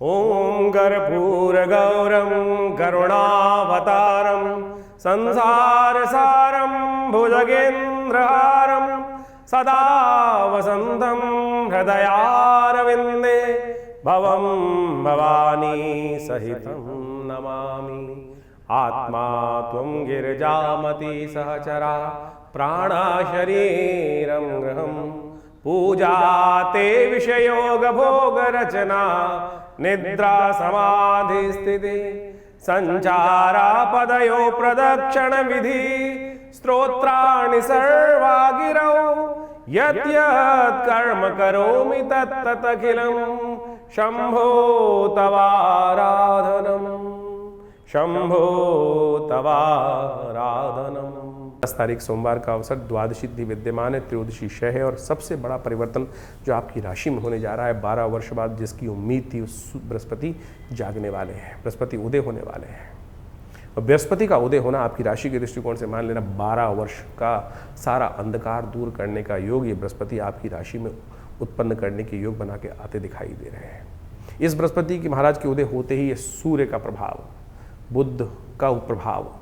ओम कर्पूरगौरं करुणावतारं संसारसारं भुजगेन्द्रहारं सदा वसन्तं हृदयारविन्दे भवं भवानी सहितं नमामि। आत्मा त्वं गिरिजामति सहचरा प्राणा शरीरं गृहं पूजा ते विषयोग भोग रचना निद्रा समाधि स्थिति संचारा पदयो प्रदक्षिण विधि स्तोत्राणि सर्वा गिरौ यत् यत् कर्म करोमि तत्तत् अखिलं शंभो तवाराधनम् शंभो तवाराधनम्। 10 तारीख सोमवार का अवसर द्वादशी विद्यमान है, त्रयोदशी शय है और सबसे बड़ा परिवर्तन जो आपकी राशि में होने जा रहा है 12 वर्ष बाद जिसकी उम्मीद थी उस बृहस्पति जागने वाले हैं, बृहस्पति उदय होने वाले हैं। और बृहस्पति का उदय होना आपकी राशि के दृष्टिकोण से मान लेना 12 वर्ष का सारा अंधकार दूर करने का योग ये बृहस्पति आपकी राशि में उत्पन्न करने के योग बना के आते दिखाई दे रहे हैं। इस बृहस्पति की महाराज के उदय होते ही ये सूर्य का प्रभाव, बुध का प्रभाव,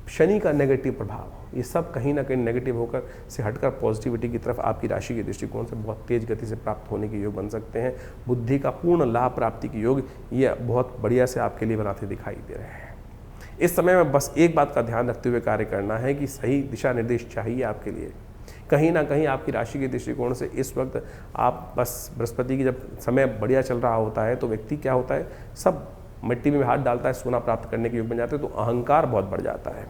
शनि का नेगेटिव प्रभाव, ये सब कहीं ना कहीं नेगेटिव होकर से हटकर पॉजिटिविटी की तरफ आपकी राशि के दृष्टिकोण से बहुत तेज गति से प्राप्त होने के योग बन सकते हैं। बुद्धि का पूर्ण लाभ प्राप्ति के योग ये बहुत बढ़िया से आपके लिए बनाते दिखाई दे रहे हैं। इस समय में बस एक बात का ध्यान रखते हुए कार्य करना है कि सही दिशा निर्देश चाहिए आपके लिए। कहीं ना कहीं आपकी राशि के दृष्टिकोण से इस वक्त आप बस बृहस्पति की जब समय बढ़िया चल रहा होता है तो व्यक्ति क्या होता है, सब मिट्टी में हाथ डालता है, सोना प्राप्त करने के योग बन जाते हैं, तो अहंकार बहुत बढ़ जाता है।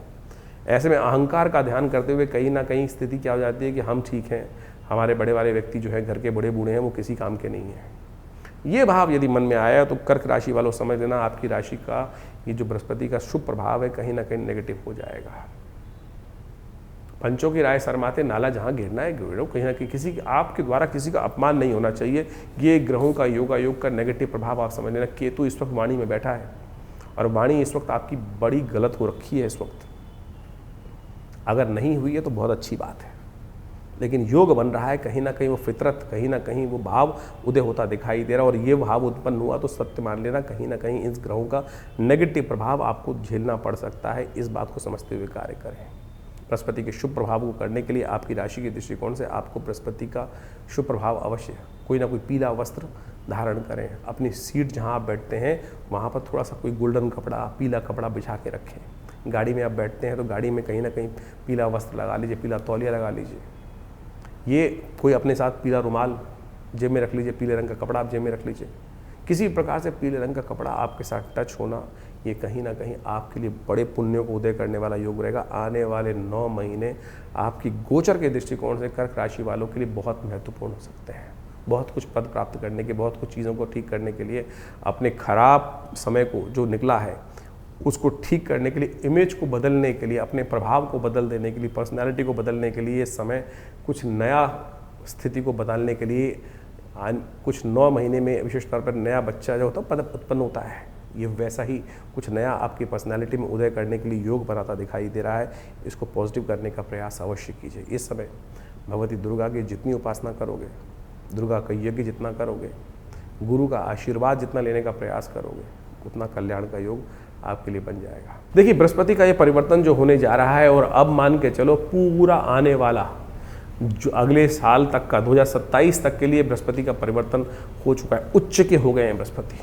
ऐसे में अहंकार का ध्यान करते हुए कहीं ना कहीं स्थिति क्या हो जाती है कि हम ठीक हैं, हमारे बड़े वाले व्यक्ति जो है घर के बड़े बूढ़े हैं वो किसी काम के नहीं हैं। ये भाव यदि मन में आया तो कर्क राशि वालों समझ लेना आपकी राशि का ये जो बृहस्पति का शुभ प्रभाव है कहीं ना कहीं नेगेटिव हो जाएगा। पंचों की राय शर्माते नाला जहाँ गिरना है गिरो, कहीं ना कहीं किसी आपके द्वारा किसी का अपमान नहीं होना चाहिए। ये ग्रहों का योगायोग का नेगेटिव प्रभाव आप समझ लेना। केतु इस वक्त वाणी में बैठा है और वाणी इस वक्त आपकी बड़ी गलत हो रखी है। इस वक्त अगर नहीं हुई है तो बहुत अच्छी बात है, लेकिन योग बन रहा है, कहीं ना कहीं वो फितरत, कहीं ना कहीं वो भाव उदय होता दिखाई दे रहा है और ये भाव उत्पन्न हुआ तो सत्य मान लेना कहीं ना कहीं इस ग्रहों का नेगेटिव प्रभाव आपको झेलना पड़ सकता है। इस बात को समझते हुए कार्य करें। बृहस्पति के शुभ प्रभाव को करने के लिए आपकी राशि के दृष्टिकोण से आपको बृहस्पति का शुभ प्रभाव अवश्य कोई ना कोई पीला वस्त्र धारण करें। अपनी सीट जहाँ आप बैठते हैं वहाँ पर थोड़ा सा कोई गोल्डन कपड़ा, पीला कपड़ा बिछा के रखें। गाड़ी में आप बैठते हैं तो गाड़ी में कहीं ना कहीं पीला वस्त्र लगा लीजिए, पीला तौलिया लगा लीजिए। ये कोई अपने साथ पीला रुमाल जेब में रख लीजिए, पीले रंग का कपड़ा आप जेब में रख लीजिए। किसी प्रकार से पीले रंग का कपड़ा आपके साथ टच होना ये कहीं ना कहीं आपके लिए बड़े पुण्यों को उदय करने वाला योग रहेगा। आने वाले 9 महीने आपकी गोचर के दृष्टिकोण से कर्क राशि वालों के लिए बहुत महत्वपूर्ण हो सकते हैं। बहुत कुछ पद प्राप्त करने के, बहुत कुछ चीज़ों को ठीक करने के लिए, अपने खराब समय को जो निकला है उसको ठीक करने के लिए, इमेज को बदलने के लिए, अपने प्रभाव को बदल देने के लिए, पर्सनालिटी को बदलने के लिए, ये समय कुछ नया स्थिति को बदलने के लिए कुछ 9 महीने में विशेष तौर पर नया बच्चा जो होता है पद उत्पन्न होता है, ये वैसा ही कुछ नया आपकी पर्सनालिटी में उदय करने के लिए योग बनाता दिखाई दे रहा है। इसको पॉजिटिव करने का प्रयास अवश्य कीजिए। इस समय भगवती दुर्गा की जितनी उपासना करोगे, दुर्गा का यज्ञ जितना करोगे, गुरु का आशीर्वाद जितना लेने का प्रयास करोगे, उतना कल्याण का योग आपके लिए बन जाएगा। देखिए बृहस्पति का ये परिवर्तन जो होने जा रहा है और अब मान के चलो पूरा आने वाला जो अगले साल तक का 2027 तक के लिए बृहस्पति का परिवर्तन हो चुका है। उच्च के हो गए हैं बृहस्पति।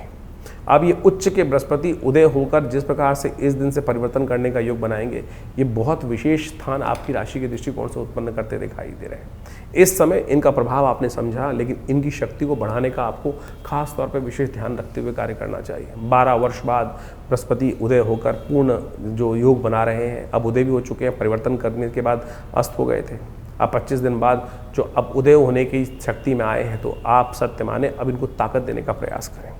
अब ये उच्च के बृहस्पति उदय होकर जिस प्रकार से इस दिन से परिवर्तन करने का योग बनाएंगे, ये बहुत विशेष स्थान आपकी राशि के दृष्टिकोण से उत्पन्न करते दिखाई दे रहे हैं। इस समय इनका प्रभाव आपने समझा, लेकिन इनकी शक्ति को बढ़ाने का आपको खास तौर पर विशेष ध्यान रखते हुए कार्य करना चाहिए। 12 वर्ष बाद बृहस्पति उदय होकर पूर्ण जो योग बना रहे हैं, अब उदय भी हो चुके हैं, परिवर्तन करने के बाद अस्त हो गए थे। अब 25 दिन बाद जो अब उदय होने की शक्ति में आए हैं, तो आप सत्य माने अब इनको ताकत देने का प्रयास करें।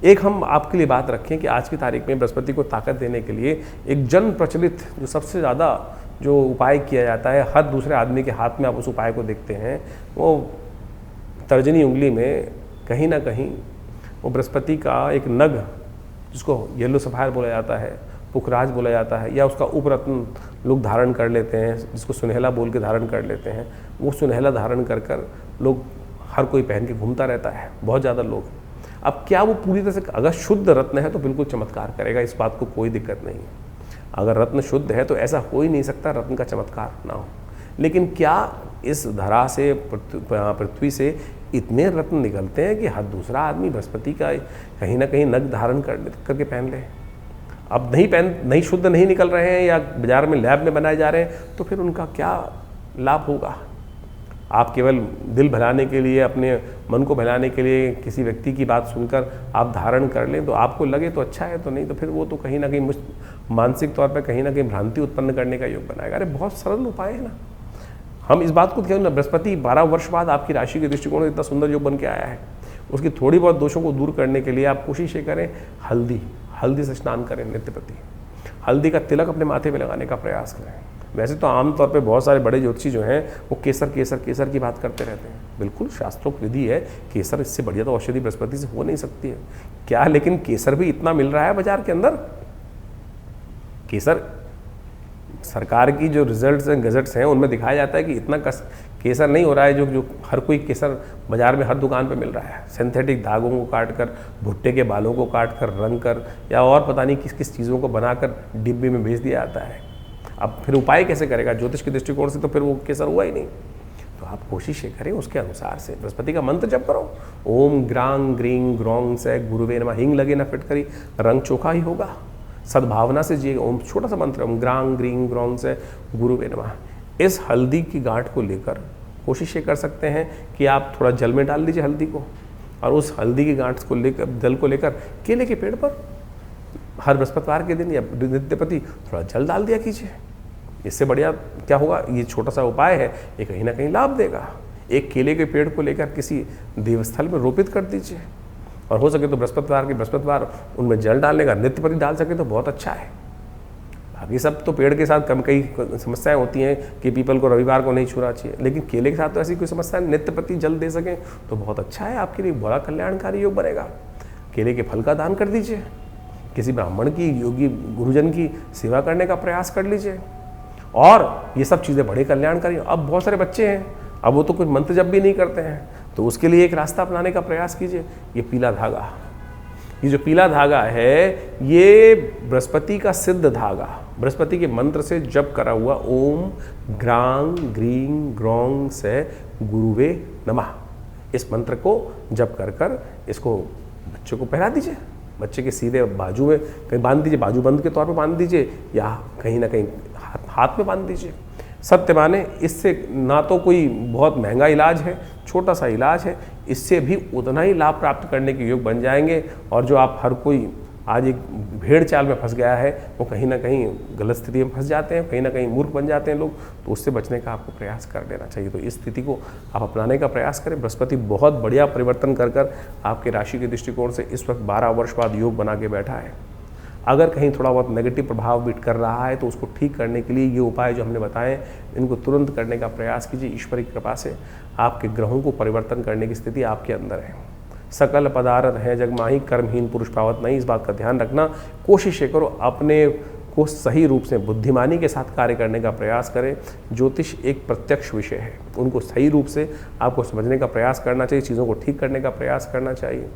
एक हम आपके लिए बात रखें कि आज की तारीख में बृहस्पति को ताकत देने के लिए एक जन प्रचलित जो सबसे ज़्यादा जो उपाय किया जाता है, हर दूसरे आदमी के हाथ में आप उस उपाय को देखते हैं, वो तर्जनी उंगली में कहीं ना कहीं वो बृहस्पति का एक नग, जिसको येलो सफायर बोला जाता है, पुखराज बोला जाता है, या उसका उपरत्न लोग धारण कर लेते हैं, जिसको सुनहला बोल के धारण कर लेते हैं। वो सुनहला धारण कर लोग हर कोई पहन के घूमता रहता है, बहुत ज़्यादा लोग। अब क्या वो पूरी तरह से, अगर शुद्ध रत्न है तो बिल्कुल चमत्कार करेगा, इस बात को कोई दिक्कत नहीं है। अगर रत्न शुद्ध है तो ऐसा हो ही नहीं सकता रत्न का चमत्कार ना हो। लेकिन क्या इस धरा से, पृथ्वी से इतने रत्न निकलते हैं कि हर दूसरा आदमी बृहस्पति का कहीं ना कहीं नग धारण करके पहन ले? अब नहीं शुद्ध नहीं निकल रहे हैं या बाजार में लैब में बनाए जा रहे हैं, तो फिर उनका क्या लाभ होगा? आप केवल दिल बहलाने के लिए, अपने मन को बहलाने के लिए किसी व्यक्ति की बात सुनकर आप धारण कर लें तो आपको लगे तो अच्छा है, तो नहीं तो फिर वो तो कहीं ना कहीं मानसिक तौर पर कहीं ना कहीं भ्रांति उत्पन्न करने का योग बनाएगा। अरे बहुत सरल उपाय है ना। हम इस बात को क्यों ना, बृहस्पति 12 वर्ष बाद आपकी राशि के दृष्टिकोण से इतना सुंदर योग बन के आया है, उसकी थोड़ी बहुत दोषों को दूर करने के लिए आप कोशिश ये करें, हल्दी से स्नान करें नित्य प्रति, हल्दी का तिलक अपने माथे पे लगाने का प्रयास करें। वैसे तो आमतौर पे बहुत सारे बड़े ज्योतिषी जो हैं वो केसर की बात करते रहते हैं। बिल्कुल शास्त्रोक्त विधि है, केसर इससे बढ़िया तो औषधि बृहस्पति से हो नहीं सकती है क्या। लेकिन केसर भी इतना मिल रहा है बाजार के अंदर। केसर सरकार की जो रिजल्ट्स हैं, गजट्स हैं, उनमें दिखाया जाता है कि इतना केसर नहीं हो रहा है जो हर कोई केसर बाजार में हर दुकान पे मिल रहा है। सिंथेटिक धागों को काट कर, भुट्टे के बालों को काट कर, रंग कर, या और पता नहीं किस किस चीज़ों को बनाकर डिब्बे में बेच दिया जाता है। अब फिर उपाय कैसे करेगा? ज्योतिष के दृष्टिकोण से तो फिर वो केसर हुआ ही नहीं। तो आप कोशिश ये करें उसके अनुसार से, बृहस्पति का मंत्र जप करो, ओम ग्रांग ग्रीं ग्रौंग से गुरुवे नमः। हिंग लगे ना फिटकरी, रंग चोखा ही होगा। सद्भावना से जिए। ओम छोटा सा मंत्र, ओम ग्रांग ग्रीं ग्रौंग से गुरुवे नमः। इस हल्दी की गांठ को लेकर कोशिश ये कर सकते हैं कि आप थोड़ा जल में डाल दीजिए हल्दी को, और उस हल्दी की गांठ को लेकर, जल को लेकर केले के पेड़ पर हर बृहस्पतिवार के दिन या नित्य प्रति थोड़ा जल डाल दिया कीजिए। इससे बढ़िया क्या होगा? ये छोटा सा उपाय है, ये कहीं ना कहीं लाभ देगा। एक केले के पेड़ को लेकर किसी देवस्थल में रोपित कर दीजिए, और हो सके तो बृहस्पतिवार उनमें जल डालने का, नित्य प्रति डाल सके तो बहुत अच्छा है। बाकी सब तो पेड़ के साथ कई समस्याएं होती हैं कि पीपल को रविवार को नहीं छूना चाहिए, लेकिन केले के साथ तो ऐसी कोई समस्या नहीं, नित्य प्रति जल दे सकें तो बहुत अच्छा है, आपके लिए बड़ा कल्याणकारी योग बनेगा। केले के फल का दान कर दीजिए, किसी ब्राह्मण की, योगी गुरुजन की सेवा करने का प्रयास कर लीजिए, और ये सब चीज़ें बड़े कल्याणकारी। अब बहुत सारे बच्चे हैं, अब वो तो कुछ मंत्र जप भी नहीं करते हैं, तो उसके लिए एक रास्ता अपनाने का प्रयास कीजिए। ये पीला धागा, ये जो पीला धागा है, ये बृहस्पति का सिद्ध धागा, बृहस्पति के मंत्र से जप करा हुआ ओम ग्रांग ग्रीं ग्रौंग से गुरुवे नमः, इस मंत्र को जप कर इसको बच्चे को पहना दीजिए। बच्चे के सीधे बाजू में कहीं बांध दीजिए, बाजू बंद के तौर पर बांध दीजिए, या कहीं ना कहीं हाथ में बांध दीजिए। सत्य माने, इससे ना तो कोई बहुत महंगा इलाज है, छोटा सा इलाज है, इससे भी उतना ही लाभ प्राप्त करने के योग बन जाएंगे। और जो आप हर कोई आज एक भेड़ चाल में फंस गया है, वो कहीं ना कहीं गलत स्थिति में फंस जाते हैं, कहीं ना कहीं मूर्ख बन जाते हैं लोग, तो उससे बचने का आपको प्रयास कर लेना चाहिए। तो इस स्थिति को आप अपनाने का प्रयास करें। बृहस्पति बहुत बढ़िया परिवर्तन कर आपके राशि के दृष्टिकोण से इस वक्त 12 वर्ष बाद योग बना के बैठा है। अगर कहीं थोड़ा बहुत नेगेटिव प्रभाव भी कर रहा है तो उसको ठीक करने के लिए ये उपाय जो हमने बताए, इनको तुरंत करने का प्रयास कीजिए। ईश्वर की कृपा से आपके ग्रहों को परिवर्तन करने की स्थिति आपके अंदर है। सकल पदार्थ है जग माही, कर्महीन पुरुष पावत नहीं। इस बात का ध्यान रखना। कोशिश करो अपने को सही रूप से बुद्धिमानी के साथ कार्य करने का प्रयास करें। ज्योतिष एक प्रत्यक्ष विषय है, उनको सही रूप से आपको समझने का प्रयास करना चाहिए, चीज़ों को ठीक करने का प्रयास करना चाहिए।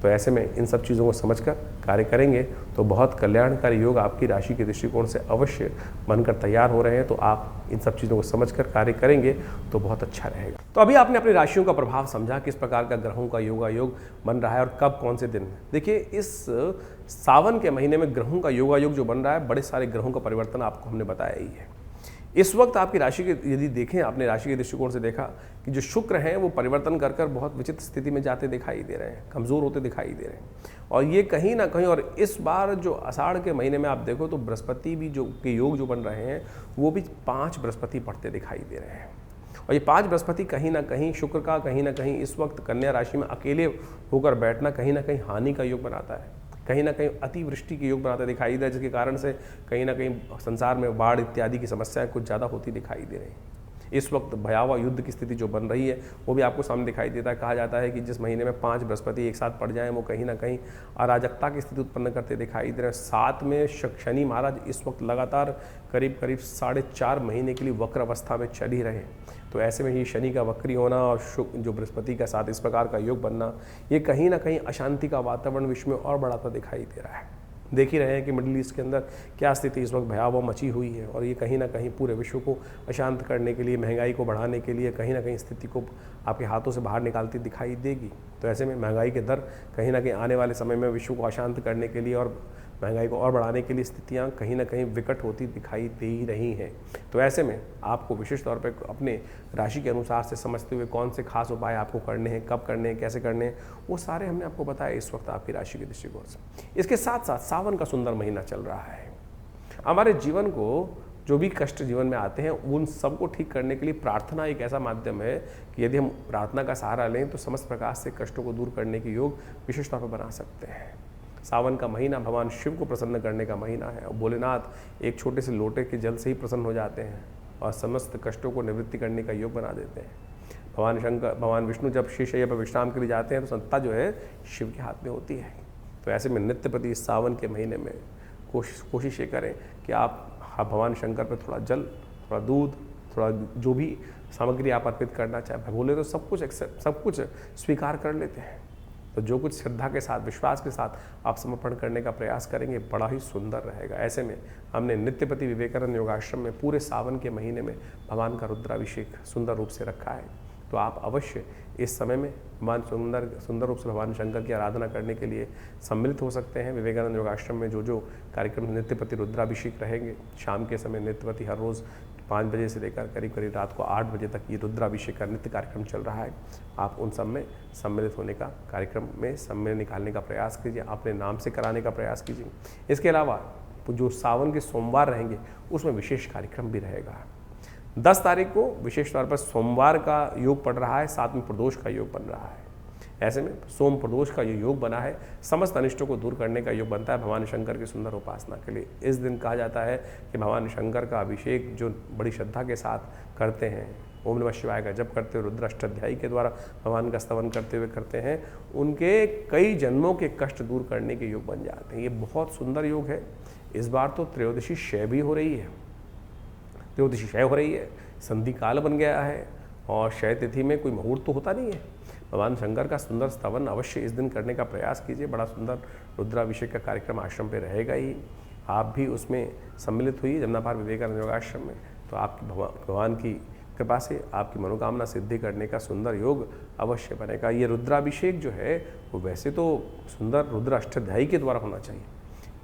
तो ऐसे में इन सब चीज़ों को समझकर कार्य करेंगे तो बहुत कल्याणकारी योग आपकी राशि के दृष्टिकोण से अवश्य बनकर तैयार हो रहे हैं। तो आप इन सब चीज़ों को समझकर कार्य करेंगे तो बहुत अच्छा रहेगा। तो अभी आपने अपनी राशियों का प्रभाव समझा, किस प्रकार का ग्रहों का योग बन रहा है और कब कौन से दिन। देखिए, इस सावन के महीने में ग्रहों का योग जो बन रहा है, बड़े सारे ग्रहों का परिवर्तन आपको हमने बताया ही है। इस वक्त आपकी राशि के, यदि देखें आपने राशि के दृष्टिकोण से देखा कि जो शुक्र हैं वो परिवर्तन कर बहुत विचित्र स्थिति में जाते दिखाई दे रहे हैं, कमज़ोर होते दिखाई दे रहे हैं। और ये कहीं ना कहीं, और इस बार जो आषाढ़ के महीने में आप देखो तो बृहस्पति भी जो के योग जो बन रहे हैं वो भी 5 बृहस्पति पढ़ते दिखाई दे रहे हैं। और ये 5 बृहस्पति कहीं ना कहीं शुक्र का, कहीं ना कहीं इस वक्त कन्या राशि में अकेले होकर बैठना कहीं ना कहीं हानि का योग बनाता है, कहीं ना कहीं अतिवृष्टि के योग बनाते दिखाई दे, जिसके कारण से कहीं ना कहीं संसार में बाढ़ इत्यादि की समस्याएं कुछ ज़्यादा होती दिखाई दे रही। इस वक्त भयावह युद्ध की स्थिति जो बन रही है वो भी आपको सामने दिखाई देता है। कहा जाता है कि जिस महीने में 5 बृहस्पति एक साथ पड़ जाएं वो कहीं ना कहीं अराजकता की स्थिति उत्पन्न करते दिखाई दे रहे हैं। साथ में शनि महाराज इस वक्त लगातार करीब 4.5 महीने के लिए वक्र अवस्था में चल ही रहे हैं। तो ऐसे में ही शनि का वक्री होना और जो बृहस्पति का साथ इस प्रकार का योग बनना, ये कहीं ना कहीं अशांति का वातावरण विश्व में और बढ़ाता दिखाई दे रहा है। देख ही रहे हैं कि मिडिल ईस्ट के अंदर क्या स्थिति इस वक्त भयावह मची हुई है और ये कहीं ना कहीं पूरे विश्व को अशांत करने के लिए, महंगाई को बढ़ाने के लिए कहीं ना कहीं स्थिति को आपके हाथों से बाहर निकालती दिखाई देगी। तो ऐसे में महंगाई के दर कहीं ना कहीं आने वाले समय में विश्व को अशांत करने के लिए और महंगाई को और बढ़ाने के लिए स्थितियां कहीं ना कहीं विकट होती दिखाई दे ही रही हैं। तो ऐसे में आपको विशेष तौर पर अपने राशि के अनुसार से समझते हुए कौन से खास उपाय आपको करने हैं, कब करने हैं, कैसे करने हैं, वो सारे हमने आपको बताया इस वक्त आपकी राशि के दृष्टिकोण से। इसके साथ साथ सावन का सुंदर महीना चल रहा है। हमारे जीवन को जो भी कष्ट जीवन में आते हैं उन सबको ठीक करने के लिए प्रार्थना एक ऐसा माध्यम है कि यदि हम प्रार्थना का सहारा लें तो समस्त प्रकार से कष्टों को दूर करने के योग विशेष तौर पर बना सकते हैं। सावन का महीना भगवान शिव को प्रसन्न करने का महीना है और भोलेनाथ एक छोटे से लोटे के जल से ही प्रसन्न हो जाते हैं और समस्त कष्टों को निवृत्ति करने का योग बना देते हैं। भगवान विष्णु जब शेषशय्या पर विश्राम के लिए जाते हैं तो सत्ता जो है शिव के हाथ में होती है। तो ऐसे में नित्य प्रति सावन के महीने में कोशिश ये करें कि आप भगवान शंकर पर थोड़ा जल, थोड़ा दूध, थोड़ा जो भी सामग्री आप अर्पित करना चाहे, बोले तो सब कुछ स्वीकार कर लेते हैं। तो जो कुछ श्रद्धा के साथ, विश्वास के साथ आप समर्पण करने का प्रयास करेंगे बड़ा ही सुंदर रहेगा। ऐसे में हमने नित्यपति विवेकानंद योगाश्रम में पूरे सावन के महीने में भगवान का रुद्राभिषेक सुंदर रूप से रखा है। तो आप अवश्य इस समय में भगवान सुंदर रूप से भगवान शंकर की आराधना करने के लिए सम्मिलित हो सकते हैं। विवेकानंद योगाश्रम में जो कार्यक्रम नित्यपति रुद्राभिषेक रहेंगे, शाम के समय नित्यपति हर रोज़ 5 बजे से लेकर करीब रात को 8 बजे तक ये रुद्राभिषेक का नित्य कार्यक्रम चल रहा है। आप उन सब में सम्मिलित होने का, कार्यक्रम में समय निकालने का प्रयास कीजिए, अपने नाम से कराने का प्रयास कीजिए। इसके अलावा जो सावन के सोमवार रहेंगे उसमें विशेष कार्यक्रम भी रहेगा। 10 तारीख को विशेष तौर पर सोमवार का योग पड़ रहा है, साथ में प्रदोष का योग बन रहा है। ऐसे में सोम प्रदोष का ये योग बना है, समस्त अनिष्टों को दूर करने का योग बनता है भगवान शंकर की सुंदर उपासना के लिए। इस दिन कहा जाता है कि भगवान शंकर का अभिषेक जो बड़ी श्रद्धा के साथ करते हैं, ओम नमः शिवाय का जप करते हुए, रुद्र अष्टाध्यायी के द्वारा भगवान का स्तवन करते हुए करते हैं, उनके कई जन्मों के कष्ट दूर करने के योग बन जाते हैं। ये बहुत सुंदर योग है। इस बार तो त्रयोदशी क्षय भी हो रही है, त्रयोदशी क्षय हो रही है, संधि काल बन गया है और क्षय तिथि में कोई मुहूर्त तो होता नहीं है। भगवान शंकर का सुंदर स्तवन अवश्य इस दिन करने का प्रयास कीजिए। बड़ा सुंदर रुद्राभिषेक का कार्यक्रम आश्रम पे रहेगा ही, आप भी उसमें सम्मिलित हुई जमुना पार विवेकानंद योगाश्रम में। तो आपकी भगवान की कृपा से आपकी मनोकामना सिद्धि करने का सुंदर योग अवश्य बनेगा। ये रुद्राभिषेक जो है वो वैसे तो सुंदर रुद्र अष्टाध्यायी के द्वारा होना चाहिए।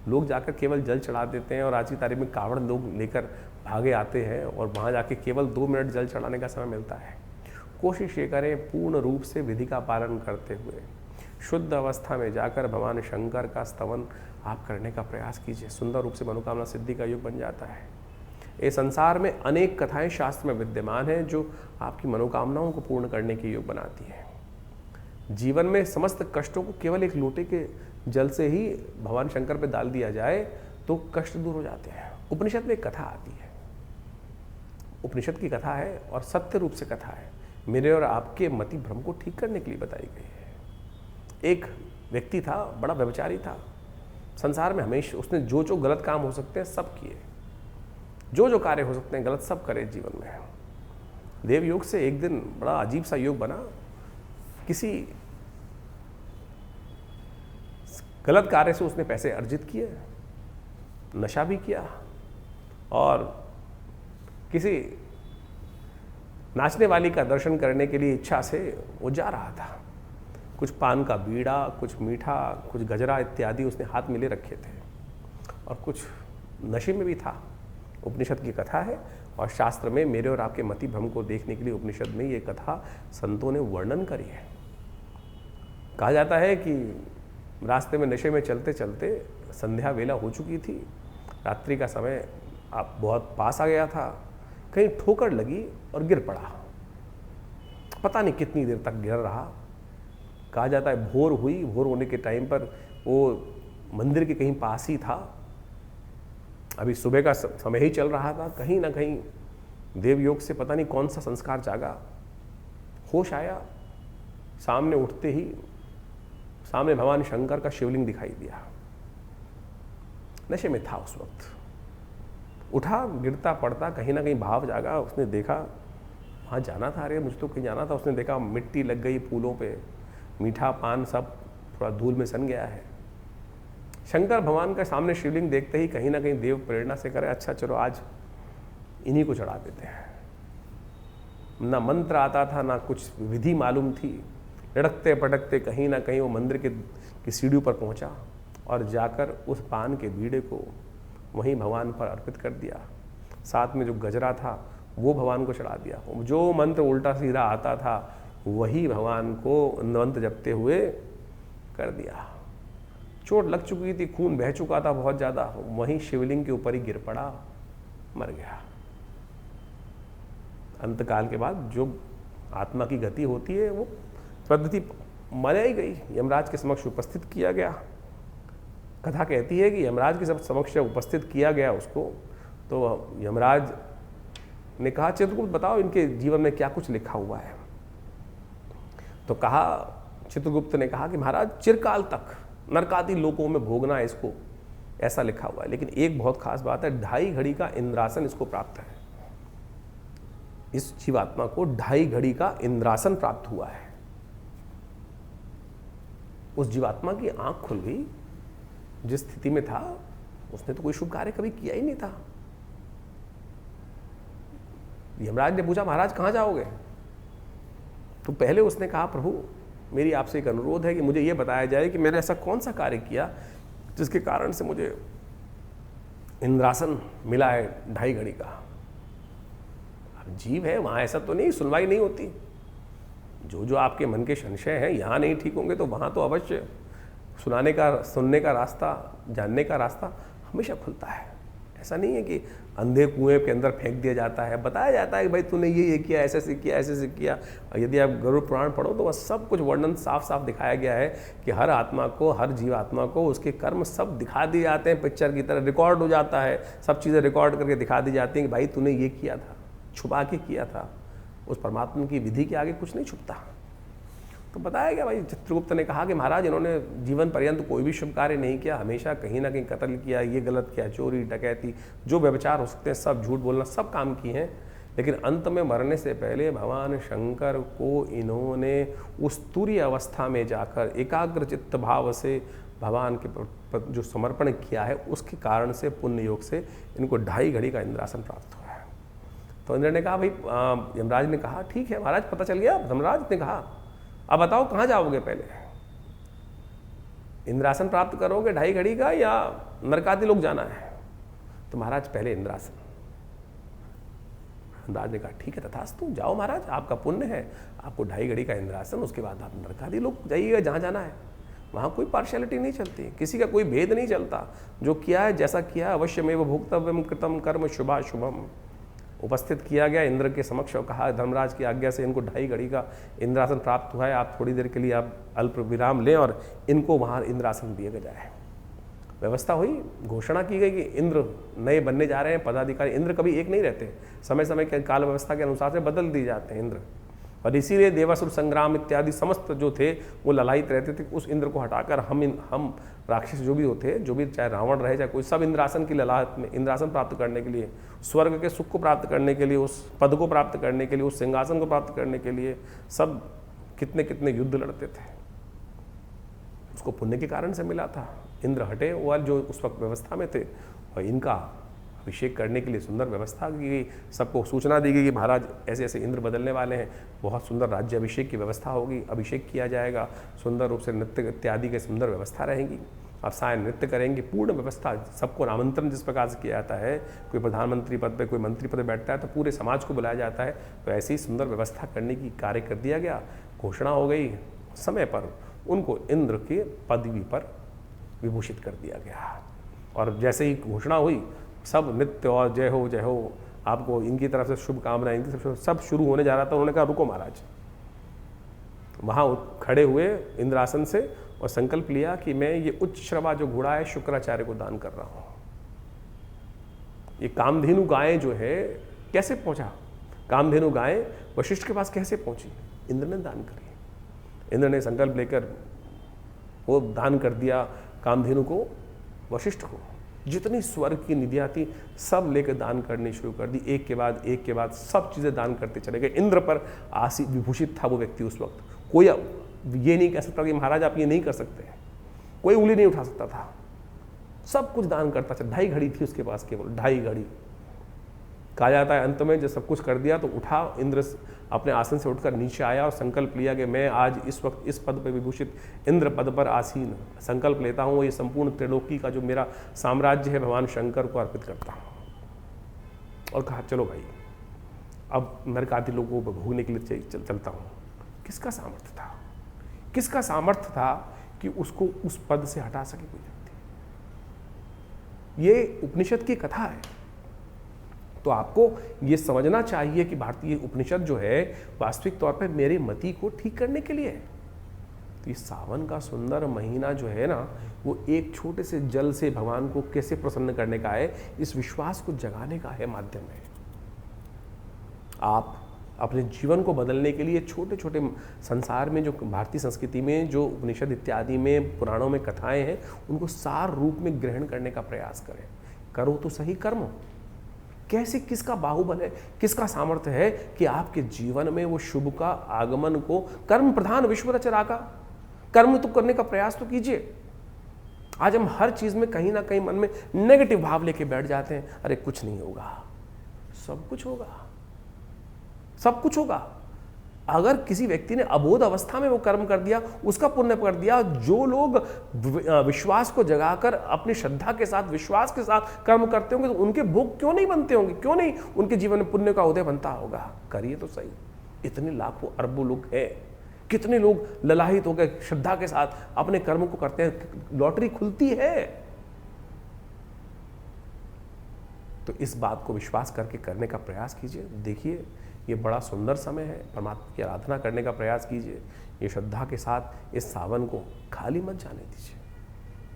लोग जाकर केवल जल चढ़ा देते हैं और आज की तारीख में कावड़ लोग लेकर भागे आते हैं और वहाँ जाके केवल 2 मिनट जल चढ़ाने का समय मिलता है। कोशिश ये करें पूर्ण रूप से विधि का पालन करते हुए शुद्ध अवस्था में जाकर भगवान शंकर का स्तवन आप करने का प्रयास कीजिए। सुंदर रूप से मनोकामना सिद्धि का योग बन जाता है। इस संसार में अनेक कथाएं शास्त्र में विद्यमान हैं जो आपकी मनोकामनाओं को पूर्ण करने के योग बनाती हैं। जीवन में समस्त कष्टों को केवल एक लोटे के जल से ही भगवान शंकर पर डाल दिया जाए तो कष्ट दूर हो जाते हैं। उपनिषद में एक कथा आती है, उपनिषद की कथा है और सत्य रूप से कथा है, मेरे और आपके मति भ्रम को ठीक करने के लिए बताई गई है। एक व्यक्ति था, बड़ा व्यभिचारी था, संसार में हमेशा उसने जो गलत काम हो सकते हैं सब किए, जो कार्य हो सकते हैं गलत सब करे जीवन में। देव योग से एक दिन बड़ा अजीब सा योग बना, किसी गलत कार्य से उसने पैसे अर्जित किए, नशा भी किया और किसी नाचने वाली का दर्शन करने के लिए इच्छा से वो जा रहा था। कुछ पान का बीड़ा, कुछ मीठा, कुछ गजरा इत्यादि उसने हाथ में ले रखे थे और कुछ नशे में भी था। उपनिषद की कथा है और शास्त्र में मेरे और आपके मति भ्रम को देखने के लिए उपनिषद में ये कथा संतों ने वर्णन करी है। कहा जाता है कि रास्ते में नशे में चलते चलते संध्या वेला हो चुकी थी, रात्रि का समय आप बहुत पास आ गया था, कहीं ठोकर लगी और गिर पड़ा। पता नहीं कितनी देर तक गिर रहा। कहा जाता है भोर हुई, भोर होने के टाइम पर वो मंदिर के कहीं पास ही था, अभी सुबह का समय ही चल रहा था। कहीं ना कहीं देवयोग से पता नहीं कौन सा संस्कार जागा, होश आया, सामने उठते ही सामने भगवान शंकर का शिवलिंग दिखाई दिया। नशे में था उस वक्त, उठा, गिरता पड़ता कहीं ना कहीं भाव जागा, उसने देखा वहाँ जाना था, अरे मुझे तो कहीं जाना था। उसने देखा मिट्टी लग गई फूलों पे, मीठा पान सब थोड़ा धूल में सन गया है। शंकर भगवान का सामने शिवलिंग देखते ही कहीं ना कहीं देव प्रेरणा से करे, अच्छा चलो आज इन्हीं को चढ़ा देते हैं। ना मंत्र आता था, ना कुछ विधि मालूम थी। लड़कते पटकते कहीं ना कहीं वो मंदिर की सीढ़ियों पर पहुंचा और जाकर उस पान के बीड़े को वहीं भगवान पर अर्पित कर दिया। साथ में जो गजरा था वो भगवान को चढ़ा दिया। जो मंत्र उल्टा सीधा आता था वही भगवान को मंत्र जपते हुए कर दिया। चोट लग चुकी थी, खून बह चुका था बहुत ज़्यादा, वहीं शिवलिंग के ऊपर ही गिर पड़ा, मर गया। अंतकाल के बाद जो आत्मा की गति होती है वो पद्धति मनाई गई, यमराज के समक्ष उपस्थित किया गया। कथा कहती है कि यमराज के समक्ष उपस्थित किया गया उसको, तो यमराज ने कहा चित्रगुप्त बताओ इनके जीवन में क्या कुछ लिखा हुआ है। तो कहा, चित्रगुप्त ने कहा कि महाराज चिरकाल तक नरकादि लोकों में भोगना है इसको, ऐसा लिखा हुआ है। लेकिन एक बहुत खास बात है, 2.5 घड़ी का इंद्रासन इसको प्राप्त है। इस जीवात्मा को 2.5 घड़ी का इंद्रासन प्राप्त हुआ है। उस जीवात्मा की आंख खुल गई, जिस स्थिति में था उसने तो कोई शुभ कार्य कभी किया ही नहीं था। यमराज ने पूछा महाराज कहाँ जाओगे? तो पहले उसने कहा प्रभु मेरी आपसे एक अनुरोध है कि मुझे यह बताया जाए कि मैंने ऐसा कौन सा कार्य किया जिसके कारण से मुझे इंद्रासन मिला है 2.5 घड़ी का। अब जीव है, वहाँ ऐसा तो नहीं, सुनवाई नहीं होती। जो जो आपके मन के संशय हैं यहाँ नहीं ठीक होंगे तो वहाँ तो अवश्य सुनने का रास्ता, जानने का रास्ता हमेशा खुलता है। ऐसा नहीं है कि अंधे कुएं के अंदर फेंक दिया जाता है, बताया जाता है कि भाई तूने ये किया, ऐसे से किया, ऐसे से किया। और यदि आप गरुड़ पुराण पढ़ो तो वह सब कुछ वर्णन साफ साफ दिखाया गया है कि हर आत्मा को, हर जीवात्मा को उसके कर्म सब दिखा दिए जाते हैं, पिक्चर की तरह रिकॉर्ड हो जाता है। सब चीज़ें रिकॉर्ड करके दिखा दी जाती हैं कि भाई तूने ये किया था, छुपा के किया था। उस परमात्मा की विधि के आगे कुछ नहीं छुपता। तो बताया गया, भाई चित्रगुप्त ने कहा कि महाराज इन्होंने जीवन पर्यंत कोई भी शुभ कार्य नहीं किया, हमेशा कहीं ना कहीं कत्ल किया, ये गलत किया, चोरी डकैती, जो व्यभिचार हो सकते हैं सब, झूठ बोलना, सब काम किए हैं। लेकिन अंत में मरने से पहले भगवान शंकर को इन्होंने उस तुरीय अवस्था में जाकर एकाग्र चित्त भाव से भगवान के जो समर्पण किया है उसके कारण से, पुण्य योग से इनको 2.5 घड़ी का इंद्रासन प्राप्त हुआ है। तो इंद्र ने कहा, भाई यमराज ने कहा ठीक है महाराज पता चल गया। धर्मराज ने कहा अब बताओ कहाँ जाओगे, पहले इंद्रासन प्राप्त करोगे 2.5 घड़ी का या नरकादि लोक जाना है? तो महाराज पहले इंद्रासन। धर्मराज ने कहा ठीक है तथास्तु, जाओ महाराज, आपका पुण्य है, आपको 2.5 घड़ी का इंद्रासन, उसके बाद आप नरकादि लोक जाइएगा जहाँ जाना है। वहाँ कोई पार्शियलिटी नहीं चलती, किसी का कोई भेद नहीं चलता। जो किया है, जैसा किया अवश्यमेव भोक्तव्यम कृतम कर्म शुभाशुभम। उपस्थित किया गया इंद्र के समक्ष और कहा धर्मराज की आज्ञा से इनको 2.5 घड़ी का इंद्रासन प्राप्त हुआ है, आप थोड़ी देर के लिए आप अल्प विराम लें और इनको वहाँ इंद्रासन दिया जाए। व्यवस्था हुई, घोषणा की गई कि इंद्र नए बनने जा रहे हैं पदाधिकारी। इंद्र कभी एक नहीं रहते, समय समय के काल व्यवस्था के अनुसार से बदल दिए जाते हैं इंद्र। और इसीलिए देवासुर संग्राम इत्यादि समस्त जो थे वो ललायित रहते थे। उस इंद्र को हटाकर हम राक्षस जो भी होते, जो भी चाहे रावण रहे चाहे कोई, सब इंद्रासन की ललाहट में, इंद्रासन प्राप्त करने के लिए, स्वर्ग के सुख को प्राप्त करने के लिए, उस पद को प्राप्त करने के लिए, उस सिंहासन को प्राप्त करने के लिए सब कितने कितने युद्ध लड़ते थे। उसको पुण्य के कारण से मिला था। इंद्र हटे वो जो उस वक्त व्यवस्था में थे और इनका अभिषेक करने के लिए सुंदर व्यवस्था की गई। सबको सूचना दी गई कि महाराज ऐसे ऐसे इंद्र बदलने वाले हैं, बहुत सुंदर राज्य अभिषेक की व्यवस्था होगी, अभिषेक किया जाएगा, सुंदर रूप से नृत्य इत्यादि की सुंदर व्यवस्था रहेगी। अब साय नृत्य करेंगे, पूर्ण व्यवस्था, सबको आमंत्रण जिस प्रकार से किया जाता है, कोई प्रधानमंत्री पद पे, कोई मंत्री पद पे बैठता है तो पूरे समाज को बुलाया जाता है। तो ऐसी ही सुंदर व्यवस्था करने की कार्य कर दिया गया। घोषणा हो गई, समय पर उनको इंद्र के पदवी पर विभूषित कर दिया गया। और जैसे ही घोषणा हुई सब नृत्य और जय हो आपको इनकी तरफ से शुभकामनाएं, इनकी तरफ से सब शुरू होने जा रहा था। उन्होंने कहा रुको महाराज। वहाँ खड़े हुए इंद्रासन से और संकल्प लिया कि मैं ये उच्च श्रवा जो घोड़ा है शुक्राचार्य को दान कर रहा हूँ। ये कामधेनु गाय जो है कैसे पहुँचा, कामधेनु गायें वशिष्ठ के पास कैसे पहुंची? इंद्र ने दान करी। इंद्र ने संकल्प लेकर वो दान कर दिया कामधेनु को, वशिष्ठ को। जितनी स्वर्ग की निधियाँ थी सब लेकर दान करनी शुरू कर दी, एक के बाद सब चीज़ें दान करते चले गए। इंद्र पर विभूषित था वो व्यक्ति उस वक्त। कोई ये नहीं कह सकता कि महाराज आप ये नहीं कर सकते, कोई उंगली नहीं उठा सकता था, सब कुछ दान करता था। 2.5 घड़ी थी उसके पास, केवल 2.5 घड़ी। कहा जाता है अंत में जब सब कुछ कर दिया तो उठा, इंद्र अपने आसन से उठकर नीचे आया और संकल्प लिया कि मैं आज इस वक्त इस पद पर विभूषित इंद्र पद पर आसीन संकल्प लेता हूँ, ये संपूर्ण त्रिलोकी का जो मेरा साम्राज्य है भगवान शंकर को अर्पित करता हूँ। और कहा चलो भाई अब नरक आदि लोगों को भोगने के लिए चलता हूँ। किसका सामर्थ्य था, किसका सामर्थ्य था कि उसको उस पद से हटा सके कोई व्यक्ति? ये उपनिषद की कथा है। तो आपको ये समझना चाहिए कि भारतीय उपनिषद जो है वास्तविक तौर पर मेरे मति को ठीक करने के लिए है। तो ये सावन का सुंदर महीना जो है ना, वो एक छोटे से जल से भगवान को कैसे प्रसन्न करने का है, इस विश्वास को जगाने का है, माध्यम है। आप अपने जीवन को बदलने के लिए छोटे छोटे संसार में जो भारतीय संस्कृति में जो उपनिषद इत्यादि में पुराणों में कथाएं हैं उनको सार रूप में ग्रहण करने का प्रयास करें। करो तो सही कर्म। कैसे, किसका बाहुबल है, किसका सामर्थ्य है कि आपके जीवन में वो शुभ का आगमन को, कर्म प्रधान विश्व रचना का कर्म तो करने का प्रयास तो कीजिए। आज हम हर चीज में कहीं ना कहीं मन में नेगेटिव भाव लेके बैठ जाते हैं, अरे कुछ नहीं होगा। सब कुछ होगा, सब कुछ होगा। अगर किसी व्यक्ति ने अबोध अवस्था में वो कर्म कर दिया, उसका पुण्य कर दिया। जो लोग विश्वास को जगाकर अपनी श्रद्धा के साथ, विश्वास के साथ कर्म करते होंगे तो उनके भोग क्यों नहीं बनते होंगे, क्यों नहीं उनके जीवन में पुण्य का उदय बनता होगा। करिए तो सही। इतने लाखों अरबों लोग हैं, कितने लोग ललाहित हो गए श्रद्धा के साथ अपने कर्म को करते हैं, लॉटरी खुलती है। तो इस बात को विश्वास करके करने का प्रयास कीजिए। देखिए ये बड़ा सुंदर समय है, परमात्मा की आराधना करने का प्रयास कीजिए। ये श्रद्धा के साथ इस सावन को खाली मत जाने दीजिए।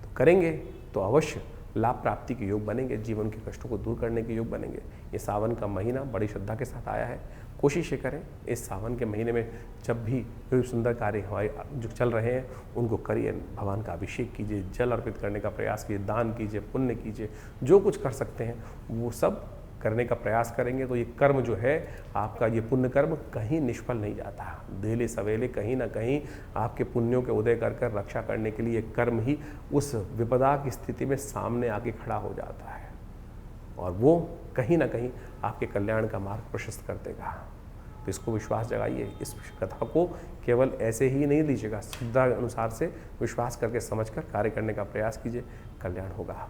तो करेंगे तो अवश्य लाभ प्राप्ति के योग बनेंगे, जीवन के कष्टों को दूर करने के योग बनेंगे। ये सावन का महीना बड़ी श्रद्धा के साथ आया है। कोशिश ये करें इस सावन के महीने में जब भी कोई सुंदर कार्य हमारे जो चल रहे हैं उनको करिए, भगवान का अभिषेक कीजिए, जल अर्पित करने का प्रयास कीजिए, दान कीजिए, पुण्य कीजिए, जो कुछ कर सकते हैं वो सब करने का प्रयास करेंगे तो ये कर्म जो है आपका, ये पुण्य कर्म कहीं निष्फल नहीं जाता। देले सवेले कहीं ना कहीं आपके पुण्यों के उदय कर कर रक्षा करने के लिए कर्म ही उस विपदा की स्थिति में सामने आके खड़ा हो जाता है और वो कहीं ना कहीं आपके कल्याण का मार्ग प्रशस्त कर देगा। तो इसको विश्वास जगाइए। इस कथा को केवल ऐसे ही नहीं लीजिएगा, श्रद्धा अनुसार से विश्वास करके समझकर कार्य करने का प्रयास कीजिए, कल्याण होगा।